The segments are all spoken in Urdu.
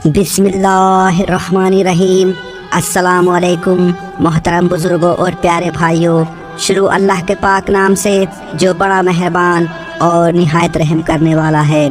بسم اللہ الرحمن الرحیم۔ السلام علیکم محترم بزرگوں اور پیارے بھائیوں۔ شروع اللہ کے پاک نام سے جو بڑا مہربان اور نہایت رحم کرنے والا ہے۔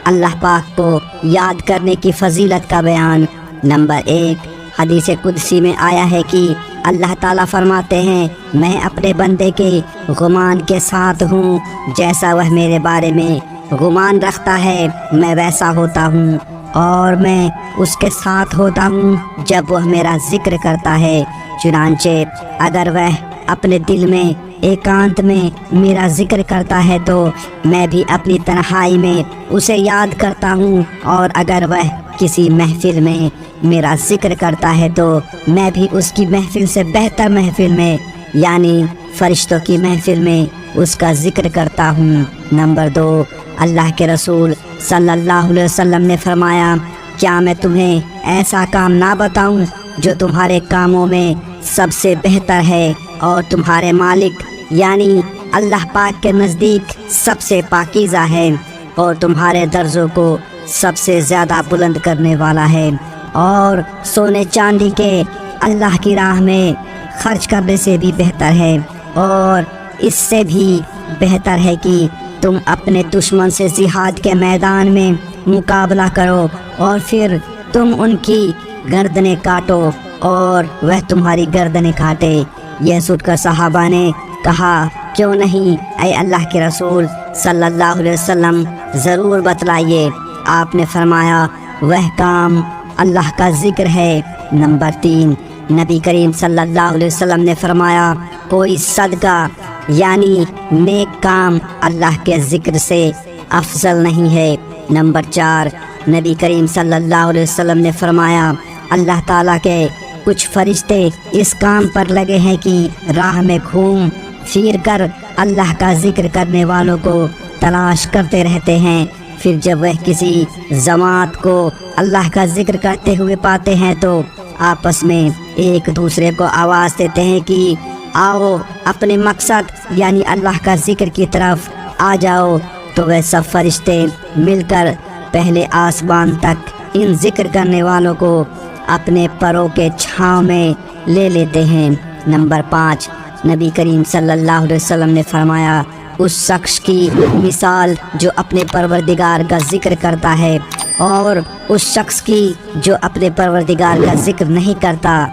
اللہ پاک کو یاد کرنے کی فضیلت کا بیان۔ نمبر 1، حدیث قدسی میں آیا ہے کہ اللہ تعالیٰ فرماتے ہیں، میں اپنے بندے کے گمان کے ساتھ ہوں، جیسا وہ میرے بارے میں گمان رکھتا ہے میں ویسا ہوتا ہوں، اور میں اس کے ساتھ ہوتا ہوں جب وہ میرا ذکر کرتا ہے۔ چنانچہ اگر وہ اپنے دل میں ایکانت میں میرا ذکر کرتا ہے تو میں بھی اپنی تنہائی میں اسے یاد کرتا ہوں، اور اگر وہ کسی محفل میں میرا ذکر کرتا ہے تو میں بھی اس کی محفل سے بہتر محفل میں یعنی فرشتوں کی محفل میں اس کا ذکر کرتا ہوں۔ نمبر 2، اللہ کے رسول صلی اللہ علیہ وسلم نے فرمایا، کیا میں تمہیں ایسا کام نہ بتاؤں جو تمہارے کاموں میں سب سے بہتر ہے اور تمہارے مالک یعنی اللہ پاک کے نزدیک سب سے پاکیزہ ہے، اور تمہارے درجوں کو سب سے زیادہ بلند کرنے والا ہے، اور سونے چاندی کے اللہ کی راہ میں خرچ کرنے سے بھی بہتر ہے، اور اس سے بھی بہتر ہے کہ تم اپنے دشمن سے جہاد کے میدان میں مقابلہ کرو اور پھر تم ان کی گردنیں کاٹو اور وہ تمہاری گردنیں کاٹے۔ یہ سن کر صحابہ نے کہا، کیوں نہیں اے اللہ کے رسول صلی اللہ علیہ وسلم، ضرور بتلائیے۔ آپ نے فرمایا، وہ کام اللہ کا ذکر ہے۔ نمبر 3، نبی کریم صلی اللہ علیہ وسلم نے فرمایا، کوئی صدقہ یعنی نیک کام اللہ کے ذکر سے افضل نہیں ہے۔ نمبر 4، نبی کریم صلی اللہ علیہ وسلم نے فرمایا، اللہ تعالیٰ کے کچھ فرشتے اس کام پر لگے ہیں کہ راہ میں گھوم پھر کر اللہ کا ذکر کرنے والوں کو تلاش کرتے رہتے ہیں، پھر جب وہ کسی جماعت کو اللہ کا ذکر کرتے ہوئے پاتے ہیں تو آپس میں ایک دوسرے کو آواز دیتے ہیں کہ آؤ اپنے مقصد یعنی اللہ کا ذکر کی طرف آ جاؤ، تو وہ سب فرشتے مل کر پہلے آسمان تک ان ذکر کرنے والوں کو اپنے پروں کے چھاؤں میں لے لیتے ہیں۔ نمبر 5، نبی کریم صلی اللہ علیہ وسلم نے فرمایا، اس شخص کی مثال جو اپنے پروردگار کا ذکر کرتا ہے اور اس شخص کی جو اپنے پروردگار کا ذکر نہیں کرتا،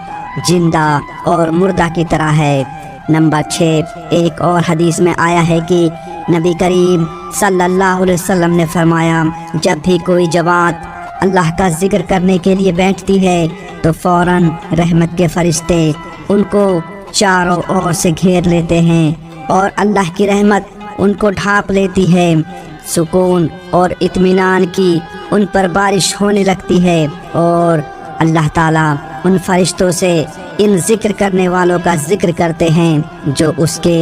زندہ اور مردہ کی طرح ہے۔ نمبر 6، ایک اور حدیث میں آیا ہے کہ نبی کریم صلی اللہ علیہ وسلم نے فرمایا، جب بھی کوئی جماعت اللہ کا ذکر کرنے کے لیے بیٹھتی ہے تو فوراً رحمت کے فرشتے ان کو چاروں اور سے گھیر لیتے ہیں اور اللہ کی رحمت ان کو ڈھانپ لیتی ہے، سکون اور اطمینان کی ان پر بارش ہونے لگتی ہے، اور اللہ تعالیٰ ان فرشتوں سے ان ذکر کرنے والوں کا ذکر کرتے ہیں جو اس کے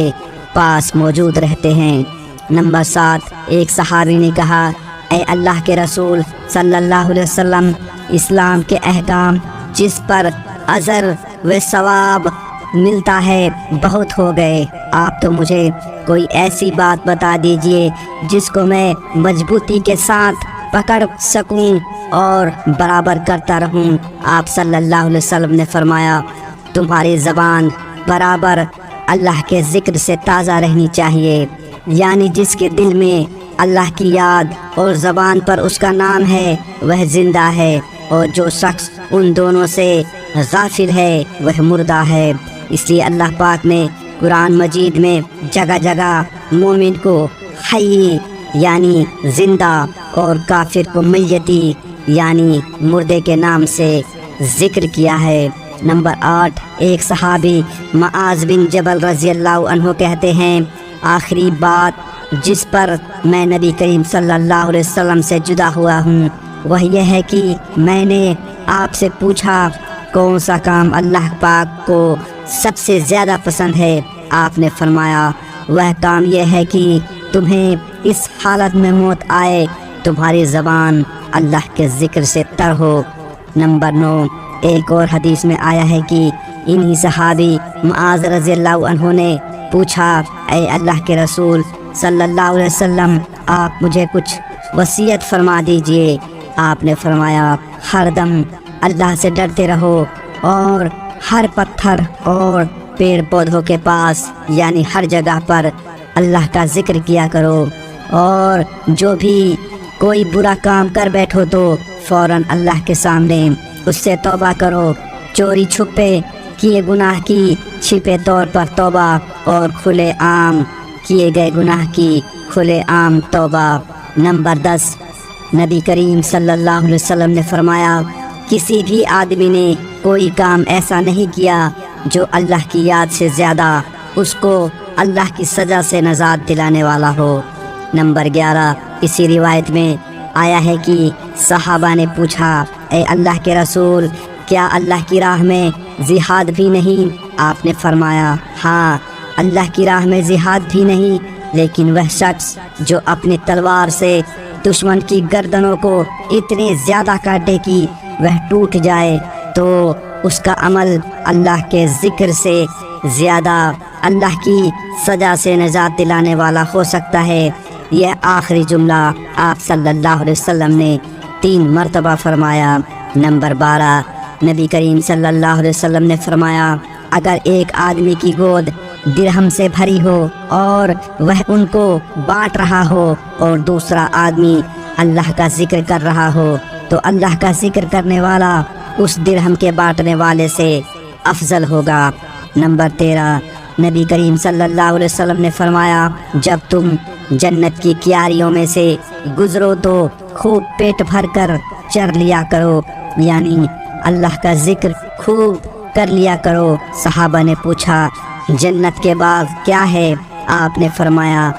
پاس موجود رہتے ہیں۔ نمبر 7، ایک صحابی نے کہا، اے اللہ کے رسول صلی اللہ علیہ وسلم، اسلام کے احکام جس پر اجر و ثواب ملتا ہے بہت ہو گئے، آپ تو مجھے کوئی ایسی بات بتا دیجئے جس کو میں مضبوطی کے ساتھ پکڑ سکوں اور برابر کرتا رہوں۔ آپ صلی اللہ علیہ وسلم نے فرمایا، تمہاری زبان برابر اللہ کے ذکر سے تازہ رہنی چاہیے، یعنی جس کے دل میں اللہ کی یاد اور زبان پر اس کا نام ہے وہ زندہ ہے، اور جو شخص ان دونوں سے غافل ہے وہ مردہ ہے۔ اس لیے اللہ پاک نے قرآن مجید میں جگہ جگہ مومن کو حی یعنی زندہ اور کافر کو میتی یعنی مردے کے نام سے ذکر کیا ہے۔ نمبر 8، ایک صحابی معاذ بن جبل رضی اللہ عنہ کہتے ہیں، آخری بات جس پر میں نبی کریم صلی اللہ علیہ وسلم سے جدا ہوا ہوں وہ یہ ہے کہ میں نے آپ سے پوچھا کون سا کام اللہ پاک کو سب سے زیادہ پسند ہے؟ آپ نے فرمایا، وہ کام یہ ہے کہ تمہیں اس حالت میں موت آئے تمہاری زبان اللہ کے ذکر سے تر ہو۔ نمبر 9، ایک اور حدیث میں آیا ہے کہ انہی صحابی معاذ رضی اللہ عنہ نے پوچھا، اے اللہ کے رسول صلی اللہ علیہ وسلم، آپ مجھے کچھ وصیت فرما دیجئے۔ آپ نے فرمایا ہر دم اللہ سے ڈرتے رہو اور ہر پتھر اور پیڑ پودوں کے پاس یعنی ہر جگہ پر اللہ کا ذکر کیا کرو، اور جو بھی کوئی برا کام کر بیٹھو تو فوراً اللہ کے سامنے اس سے توبہ کرو۔ چوری چھپے کیے گناہ کی چھپے طور پر توبہ، اور کھلے عام کیے گئے گناہ کی کھلے عام توبہ۔ نمبر 10، نبی کریم صلی اللہ علیہ وسلم نے فرمایا کسی بھی آدمی نے کوئی کام ایسا نہیں کیا جو اللہ کی یاد سے زیادہ اس کو اللہ کی سزا سے نجات دلانے والا ہو۔ نمبر 11، اسی روایت میں آیا ہے کہ صحابہ نے پوچھا اے اللہ کے رسول، کیا اللہ کی راہ میں جہاد بھی نہیں؟ آپ نے فرمایا ہاں، اللہ کی راہ میں جہاد بھی نہیں، لیکن وہ شخص جو اپنی تلوار سے دشمن کی گردنوں کو اتنے زیادہ کاٹے کہ وہ ٹوٹ جائے تو اس کا عمل اللہ کے ذکر سے زیادہ اللہ کی سزا سے نجات دلانے والا ہو سکتا ہے۔ یہ آخری جملہ آپ صلی اللہ علیہ وسلم نے 3 مرتبہ فرمایا۔ نمبر 12، نبی کریم صلی اللہ علیہ وسلم نے فرمایا اگر ایک آدمی کی گود درہم سے بھری ہو اور وہ ان کو بانٹ رہا ہو اور دوسرا آدمی اللہ کا ذکر کر رہا ہو تو اللہ کا ذکر کرنے والا اس درہم کے بانٹنے والے سے افضل ہوگا۔ نمبر 13، نبی کریم صلی اللہ علیہ وسلم نے فرمایا جب تم جنت کی کیاریوں میں سے گزرو تو خوب پیٹ بھر کر چر لیا کرو، یعنی اللہ کا ذکر خوب کر لیا کرو۔ صحابہ نے پوچھا جنت کے باغ کیا ہے؟ آپ نے فرمایا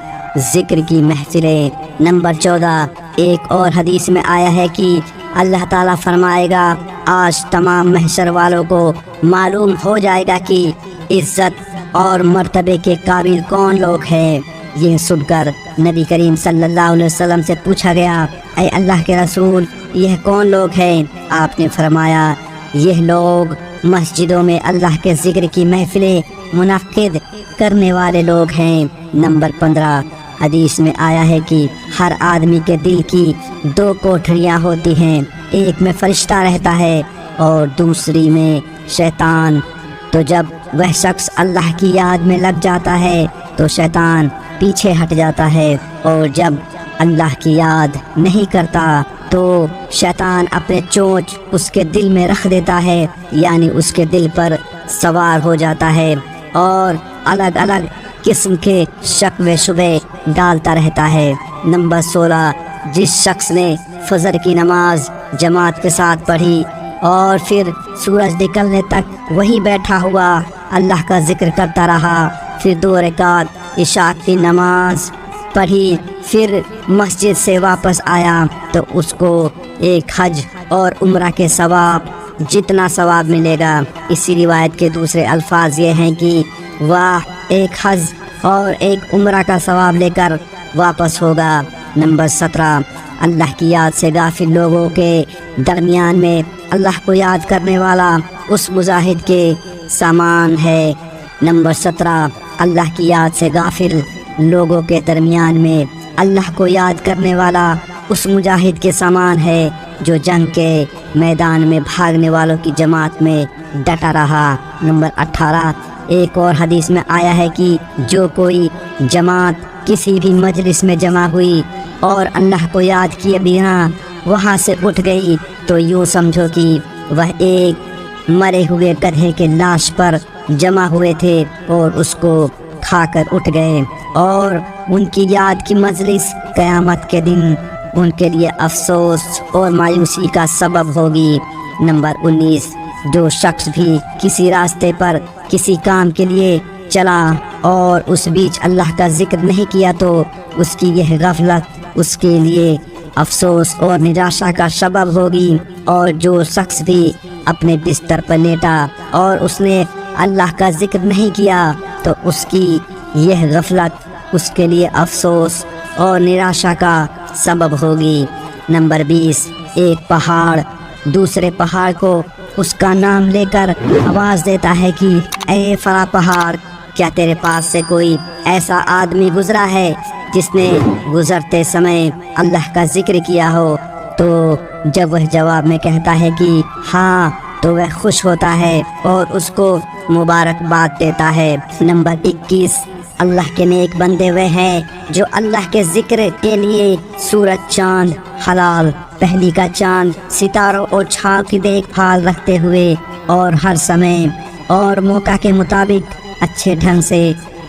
ذکر کی محفلیں۔ نمبر 14، ایک اور حدیث میں آیا ہے کہ اللہ تعالیٰ فرمائے گا آج تمام محشر والوں کو معلوم ہو جائے گا کہ عزت اور مرتبے کے قابل کون لوگ ہیں۔ یہ سن کر نبی کریم صلی اللہ علیہ وسلم سے پوچھا گیا اے اللہ کے رسول یہ کون لوگ ہیں؟ آپ نے فرمایا یہ لوگ مسجدوں میں اللہ کے ذکر کی محفلیں منعقد کرنے والے لوگ ہیں۔ نمبر 15، حدیث میں آیا ہے کہ ہر آدمی کے دل کی 2 کوٹھریاں ہوتی ہیں، ایک میں فرشتہ رہتا ہے اور دوسری میں شیطان۔ تو جب وہ شخص اللہ کی یاد میں لگ جاتا ہے تو شیطان پیچھے ہٹ جاتا ہے، اور جب اللہ کی یاد نہیں کرتا تو شیطان اپنے چونچ اس کے دل میں رکھ دیتا ہے، یعنی اس کے دل پر سوار ہو جاتا ہے اور الگ الگ قسم کے شک و شبے ڈالتا رہتا ہے۔ نمبر 16، جس شخص نے فجر کی نماز جماعت کے ساتھ پڑھی اور پھر سورج نکلنے تک وہی بیٹھا ہوا اللہ کا ذکر کرتا رہا، پھر 2 رکعت عشاء کی نماز پڑھی، پھر مسجد سے واپس آیا تو اس کو ایک حج اور عمرہ کے ثواب جتنا ثواب ملے گا۔ اسی روایت کے دوسرے الفاظ یہ ہیں کہ وہ ایک حج اور ایک عمرہ کا ثواب لے کر واپس ہوگا۔ نمبر 17، اللہ کی یاد سے غافل لوگوں کے درمیان میں اللہ کو یاد کرنے والا اس مجاہد کے سامان ہے۔ نمبر 17، اللہ کی یاد سے غافل لوگوں کے درمیان میں اللہ کو یاد کرنے والا اس مجاہد کے سامان ہے جو جنگ کے میدان میں بھاگنے والوں کی جماعت میں ڈٹا رہا۔ نمبر 18، ایک اور حدیث میں آیا ہے کہ جو کوئی جماعت کسی بھی مجلس میں جمع ہوئی اور اللہ کو یاد کیے بنا وہاں سے اٹھ گئی تو یوں سمجھو کہ وہ ایک مرے ہوئے گدھے کے لاش پر جمع ہوئے تھے اور اس کو کھا کر اٹھ گئے، اور ان کی یاد کی مجلس قیامت کے دن ان کے لیے افسوس اور مایوسی کا سبب ہوگی۔ نمبر 19، جو شخص بھی کسی راستے پر کسی کام کے لیے چلا اور اس بیچ اللہ کا ذکر نہیں کیا تو اس کی یہ غفلت اس کے لیے افسوس اور نراشا کا سبب ہوگی، اور جو شخص بھی اپنے بستر پر لیٹا اور اس نے اللہ کا ذکر نہیں کیا تو اس کی یہ غفلت اس کے لیے افسوس اور نراشا کا سبب ہوگی۔ نمبر 20، ایک پہاڑ دوسرے پہاڑ کو اس کا نام لے کر آواز دیتا ہے کہ اے فلاں پہاڑ، کیا تیرے پاس سے کوئی ایسا آدمی گزرا ہے جس نے گزرتے سمے اللہ کا ذکر کیا ہو؟ تو جب وہ جواب میں کہتا ہے کہ ہاں تو وہ خوش ہوتا ہے اور اس کو مبارکباد دیتا ہے۔ نمبر 21، اللہ کے نیک بندے وہ ہیں جو اللہ کے ذکر کے لیے سورج چاند حلال پہلی کا چاند ستاروں اور چھاؤں کی دیکھ بھال رکھتے ہوئے اور ہر سمے اور موقع کے مطابق اچھے ڈھنگ سے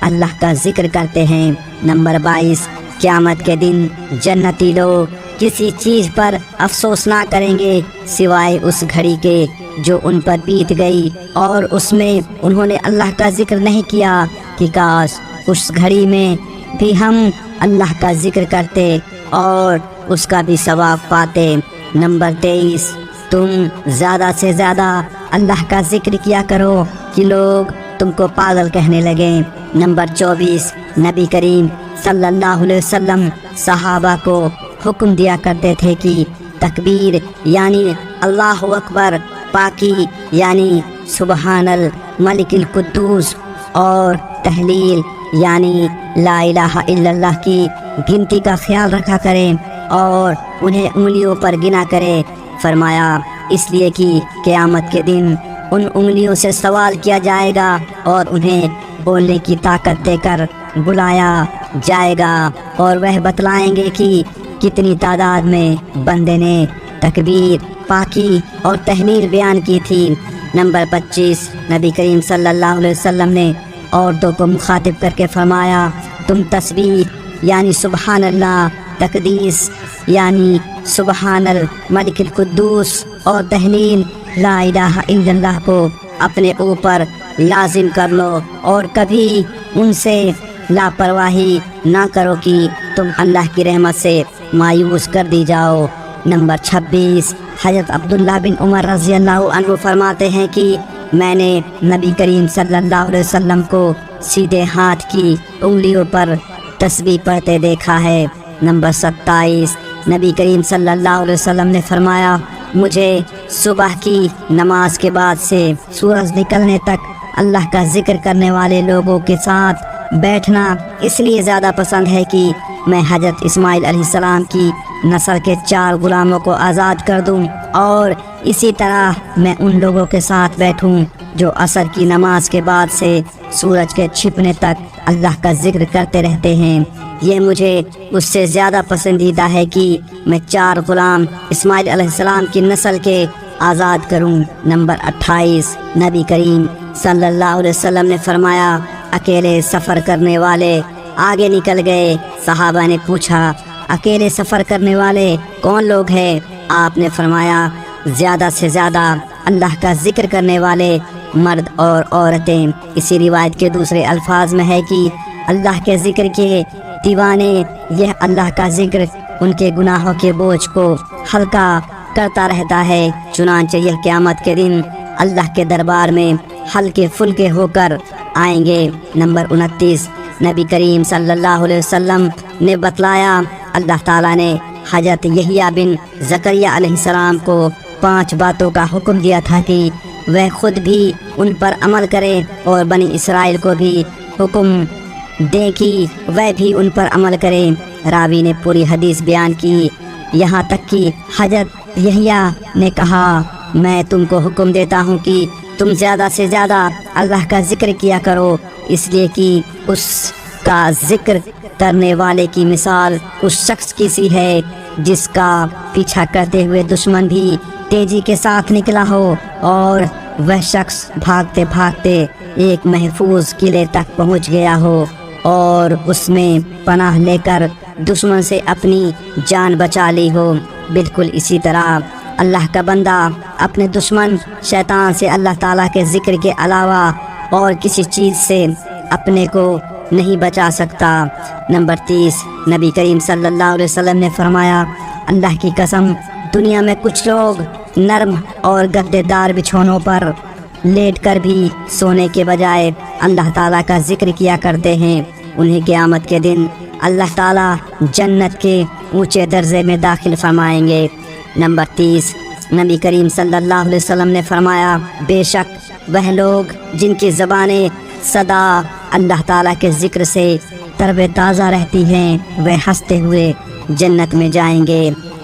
اللہ کا ذکر کرتے ہیں۔ نمبر 22، قیامت کے دن جنتی لوگ کسی چیز پر افسوس نہ کریں گے سوائے اس گھڑی کے جو ان پر بیت گئی اور اس میں انہوں نے اللہ کا ذکر نہیں کیا کہ کاش اس گھڑی میں بھی ہم اللہ کا ذکر کرتے اور اس کا بھی ثواب پاتے۔ نمبر 23، تم زیادہ سے زیادہ اللہ کا ذکر کیا کرو کہ لوگ تم کو پاگل کہنے لگیں۔ نمبر 24، نبی کریم صلی اللہ علیہ وسلم صحابہ کو حکم دیا کرتے تھے کہ تکبیر یعنی اللہ اکبر، پاکی یعنی سبحان الملک القدوس اور تحلیل یعنی لا الہ الا اللہ کی گنتی کا خیال رکھا کریں اور انہیں انگلیوں پر گنا کرے۔ فرمایا اس لیے کہ قیامت کے دن ان انگلیوں سے سوال کیا جائے گا اور انہیں بولنے کی طاقت دے کر بلایا جائے گا اور وہ بتلائیں گے کہ کتنی تعداد میں بندے نے تکبیر، پاکی اور تحلیل بیان کی تھی۔ نمبر 25، نبی کریم صلی اللہ علیہ وسلم نے عورتوں کو مخاطب کر کے فرمایا تم تسبیح یعنی سبحان اللہ، تقدیس یعنی سبحان الملک القدوس اور تحلیل لا الہ الا اللہ کو اپنے اوپر لازم کر لو اور کبھی ان سے لاپرواہی نہ کرو کہ تم اللہ کی رحمت سے مایوس کر دی جاؤ۔ نمبر 26، حضرت عبداللہ بن عمر رضی اللہ عنہ فرماتے ہیں کہ میں نے نبی کریم صلی اللہ علیہ وسلم کو سیدھے ہاتھ کی انگلیوں پر تسبیح پڑھتے دیکھا ہے۔ نمبر 27، نبی کریم صلی اللہ علیہ وسلم نے فرمایا مجھے صبح کی نماز کے بعد سے سورج نکلنے تک اللہ کا ذکر کرنے والے لوگوں کے ساتھ بیٹھنا اس لیے زیادہ پسند ہے کہ میں حضرت اسماعیل علیہ السلام کی نسل کے 4 غلاموں کو آزاد کر دوں اور اسی طرح میں ان لوگوں کے ساتھ بیٹھوں جو عصر کی نماز کے بعد سے سورج کے چھپنے تک اللہ کا ذکر کرتے رہتے ہیں۔ یہ مجھے اس سے زیادہ پسندیدہ ہے کہ میں 4 غلام اسماعیل علیہ السلام کی نسل کے آزاد کروں۔ نمبر 28، نبی کریم صلی اللہ علیہ وسلم نے فرمایا اکیلے سفر کرنے والے آگے نکل گئے۔ صحابہ نے پوچھا اکیلے سفر کرنے والے کون لوگ ہیں؟ آپ نے فرمایا زیادہ سے زیادہ اللہ کا ذکر کرنے والے مرد اور عورتیں۔ اسی روایت کے دوسرے الفاظ میں ہے کہ اللہ کے ذکر کے دیوانے، یہ اللہ کا ذکر ان کے گناہوں کے بوجھ کو ہلکا کرتا رہتا ہے، چنانچہ یہ قیامت کے دن اللہ کے دربار میں ہلکے پھلکے ہو کر آئیں گے۔ نمبر 29، نبی کریم صلی اللہ علیہ وسلم نے بتلایا اللہ تعالیٰ نے حضرت یحییٰ بن زکریا علیہ السلام کو 5 باتوں کا حکم دیا تھا کہ وہ خود بھی ان پر عمل کرے اور بنی اسرائیل کو بھی حکم دیں کہ وہ بھی ان پر عمل کرے۔ راوی نے پوری حدیث بیان کی یہاں تک کہ حضرت یحییٰ نے کہا میں تم کو حکم دیتا ہوں کہ تم زیادہ سے زیادہ اللہ کا ذکر کیا کرو، اس لیے کہ اس کا ذکر کرنے والے کی مثال اس شخص کی سی ہے جس کا پیچھا کرتے ہوئے دشمن بھی تیزی کے ساتھ نکلا ہو اور وہ شخص بھاگتے بھاگتے ایک محفوظ قلعے تک پہنچ گیا ہو اور اس میں پناہ لے کر دشمن سے اپنی جان بچا لی ہو۔ بالکل اسی طرح اللہ کا بندہ اپنے دشمن شیطان سے اللہ تعالیٰ کے ذکر کے علاوہ اور کسی چیز سے اپنے کو نہیں بچا سکتا۔ نمبر 30، نبی کریم صلی اللہ علیہ وسلم نے فرمایا اللہ کی قسم دنیا میں کچھ لوگ نرم اور گدے دار بچھونوں پر لیٹ کر بھی سونے کے بجائے اللہ تعالیٰ کا ذکر کیا کرتے ہیں، انہیں قیامت کے دن اللہ تعالیٰ جنت کے اونچے درجے میں داخل فرمائیں گے۔ نمبر 30، نبی کریم صلی اللہ علیہ وسلم نے فرمایا بے شک وہ لوگ جن کی زبانیں سدا اللہ تعالیٰ کے ذکر سے تر و تازہ رہتی ہیں وہ ہنستے ہوئے جنت میں جائیں گے۔